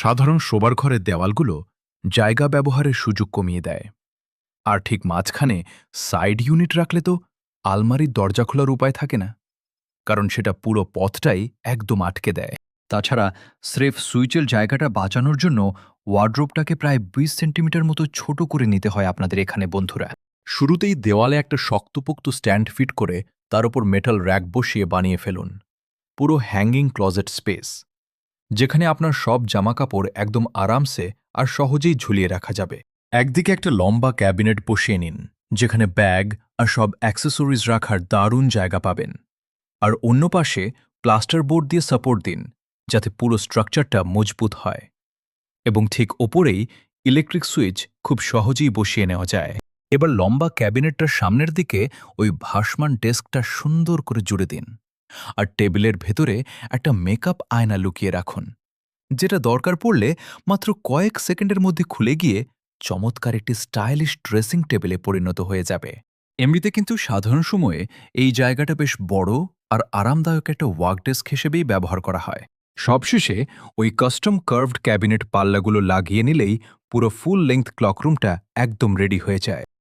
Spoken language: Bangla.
সাধারণ শোবার ঘরের দেওয়ালগুলো জায়গা ব্যবহারের সুযোগ কমিয়ে দেয়। আর ঠিক মাঝখানে সাইড ইউনিট রাখলে তো আলমারির দরজা খোলার উপায় থাকে না, কারণ সেটা পুরো পথটাই একদম আটকে দেয়। তাছাড়া স্রেফ সুইচের জায়গাটা বাঁচানোর জন্য ওয়ার্ড্রোবটাকে প্রায় 20 সেন্টিমিটার মতো ছোট করে নিতে হয় আপনাদের এখানে বন্ধুরা। শুরুতেই দেওয়ালে একটা শক্তপোক্ত স্ট্যান্ড ফিট করে তার উপর মেটাল র্যাক বসিয়ে বানিয়ে ফেলুন পুরো হ্যাঙ্গিং ক্লজেট স্পেস, যেখানে আপনার সব জামাকাপড় একদম আরামসে আর সহজেই ঝুলিয়ে রাখা যাবে। একদিকে একটা লম্বা ক্যাবিনেট বসিয়ে নিন, যেখানে ব্যাগ আর সব অ্যাক্সেসরিজ রাখার দারুণ জায়গা পাবেন। আর অন্য পাশে প্লাস্টার বোর্ড দিয়ে সাপোর্ট দিন, যাতে পুরো স্ট্রাকচারটা মজবুত হয়। এবং ঠিক ওপরেই ইলেকট্রিক সুইচ খুব সহজেই বসিয়ে নেওয়া যায়। এবার লম্বা ক্যাবিনেটটার সামনের দিকে ওই ভাসমান ডেস্কটা সুন্দর করে জুড়ে দিন, আর টেবিলের ভেতরে একটা মেকআপ আয়না লুকিয়ে রাখুন, যেটা দরকার পড়লে মাত্র কয়েক সেকেন্ডের মধ্যে খুলে গিয়ে চমৎকার একটি স্টাইলিশ ড্রেসিং টেবিলে পরিণত হয়ে যাবে। এমনিতে কিন্তু সাধারণ সময়ে এই জায়গাটা বেশ বড় আর আরামদায়ক একটা ওয়ার্ক ডেস্ক হিসেবেই ব্যবহার করা হয়। সবশেষে ওই কাস্টম কার্ভড ক্যাবিনেট পাল্লাগুলো লাগিয়ে নিলেই পুরো ফুল লেংথ ক্লকরুমটা একদম রেডি হয়ে যায়।